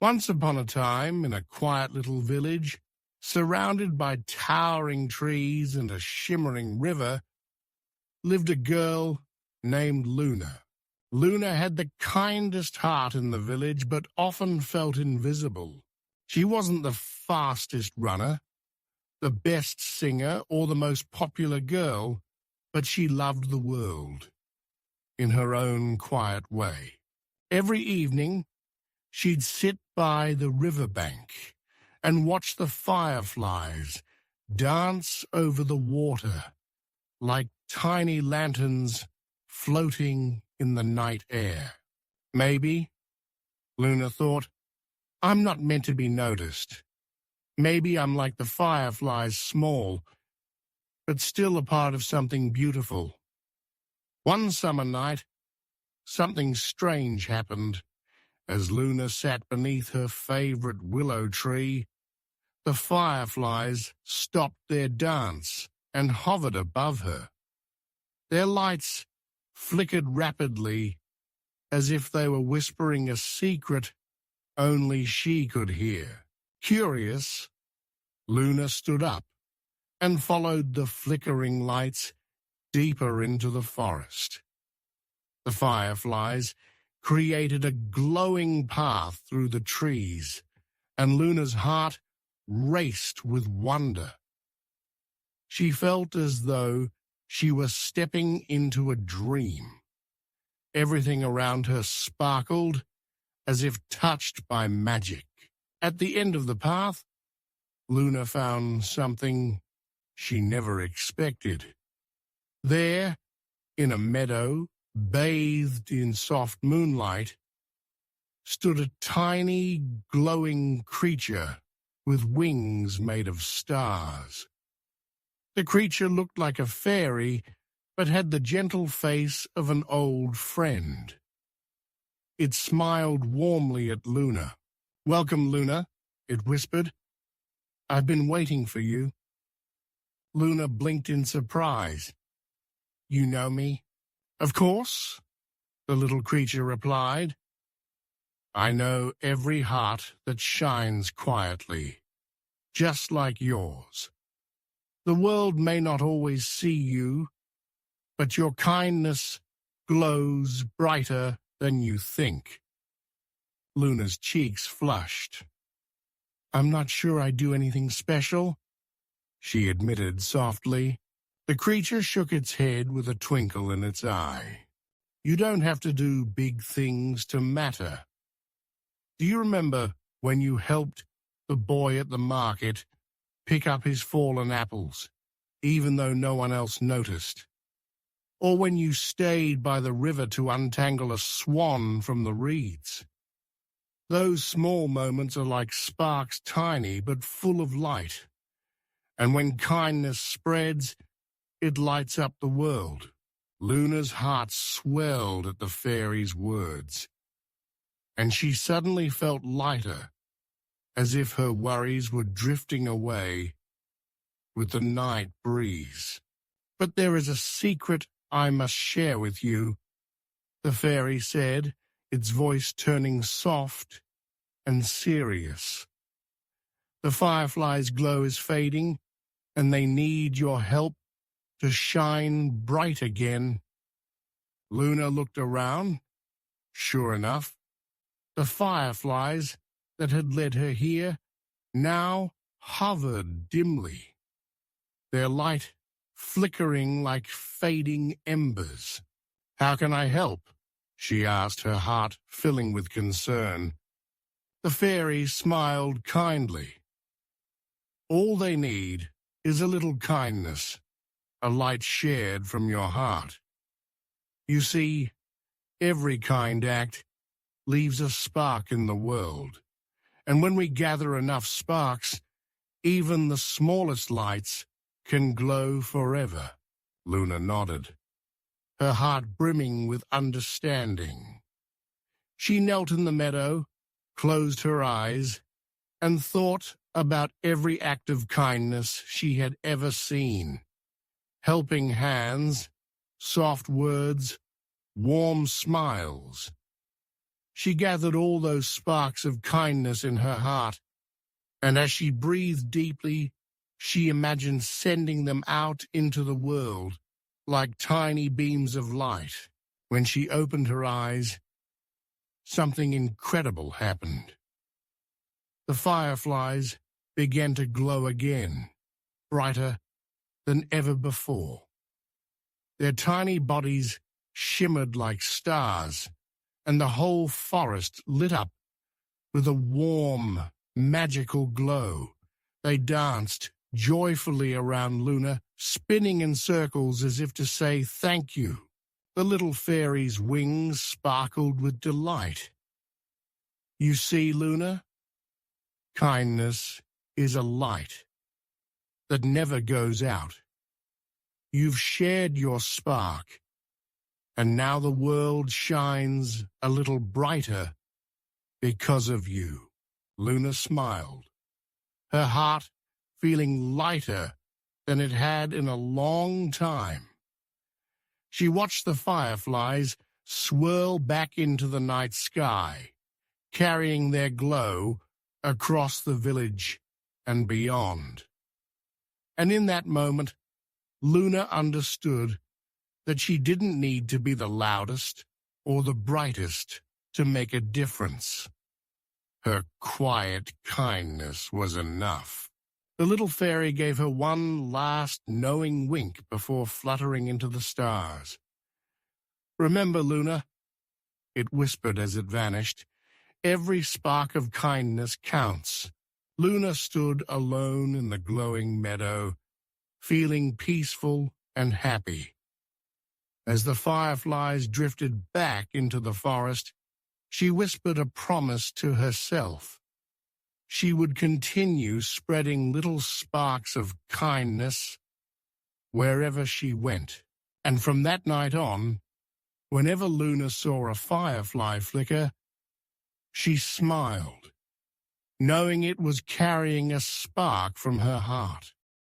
Once upon a time, in a quiet little village, surrounded by towering trees and a shimmering river, lived a girl named Luna. Luna had the kindest heart in the village, but often felt invisible. She wasn't the fastest runner, the best singer, or the most popular girl, but she loved the world in her own quiet way. Every evening, she'd sit by the riverbank and watch the fireflies dance over the water like tiny lanterns floating in the night air. Maybe, Luna thought, I'm not meant to be noticed. Maybe I'm like the fireflies, small, but still a part of something beautiful. One summer night, something strange happened. As Luna sat beneath her favorite willow tree, the fireflies stopped their dance and hovered above her. Their lights flickered rapidly, as if they were whispering a secret only she could hear. Curious, Luna stood up and followed the flickering lights deeper into the forest. The fireflies created a glowing path through the trees, and Luna's heart raced with wonder. She felt as though she was stepping into a dream. Everything around her sparkled as if touched by magic. At the end of the path, Luna found something she never expected. There, in a meadow, bathed in soft moonlight, stood a tiny, glowing creature with wings made of stars. The creature looked like a fairy, but had the gentle face of an old friend. It smiled warmly at Luna. "Welcome, Luna," it whispered. "I've been waiting for you." Luna blinked in surprise. "You know me?" "Of course," the little creature replied. "I know every heart that shines quietly, just like yours. The world may not always see you, but your kindness glows brighter than you think." Luna's cheeks flushed. "I'm not sure I do anything special," she admitted softly. The creature shook its head with a twinkle in its eye. "You don't have to do big things to matter. Do you remember when you helped the boy at the market pick up his fallen apples, even though no one else noticed? Or when you stayed by the river to untangle a swan from the reeds? Those small moments are like sparks, tiny but full of light. And when kindness spreads, it lights up the world." Luna's heart swelled at the fairy's words, and she suddenly felt lighter, as if her worries were drifting away with the night breeze. "But there is a secret I must share with you," the fairy said, its voice turning soft and serious. "The fireflies' glow is fading, and they need your help to shine bright again." Luna looked around. Sure enough, the fireflies that had led her here now hovered dimly, their light flickering like fading embers. "How can I help?" she asked, her heart filling with concern. The fairy smiled kindly. "All they need is a little kindness, a light shared from your heart. You see, every kind act leaves a spark in the world, and when we gather enough sparks, even the smallest lights can glow forever." Luna nodded, her heart brimming with understanding. She knelt in the meadow, closed her eyes, and thought about every act of kindness she had ever seen. Helping hands, soft words, warm smiles. She gathered all those sparks of kindness in her heart, and as she breathed deeply, she imagined sending them out into the world like tiny beams of light. When she opened her eyes, something incredible happened. The fireflies began to glow again, brighter than ever before. Their tiny bodies shimmered like stars, and the whole forest lit up with a warm, magical glow. They danced joyfully around Luna, spinning in circles as if to say thank you. The little fairy's wings sparkled with delight. You see, Luna, kindness is a light that never goes out. You've shared your spark, and now the world shines a little brighter because of you. Luna smiled, her heart feeling lighter than it had in a long time. She watched the fireflies swirl back into the night sky, carrying their glow across the village and beyond. And in that moment, Luna understood that she didn't need to be the loudest or the brightest to make a difference. Her quiet kindness was enough. The little fairy gave her one last knowing wink before fluttering into the stars. Remember, Luna, it whispered as it vanished, every spark of kindness counts. Luna stood alone in the glowing meadow, feeling peaceful and happy. As the fireflies drifted back into the forest, she whispered a promise to herself. She would continue spreading little sparks of kindness wherever she went. And from that night on, whenever Luna saw a firefly flicker, she smiled, knowing it was carrying a spark from her heart.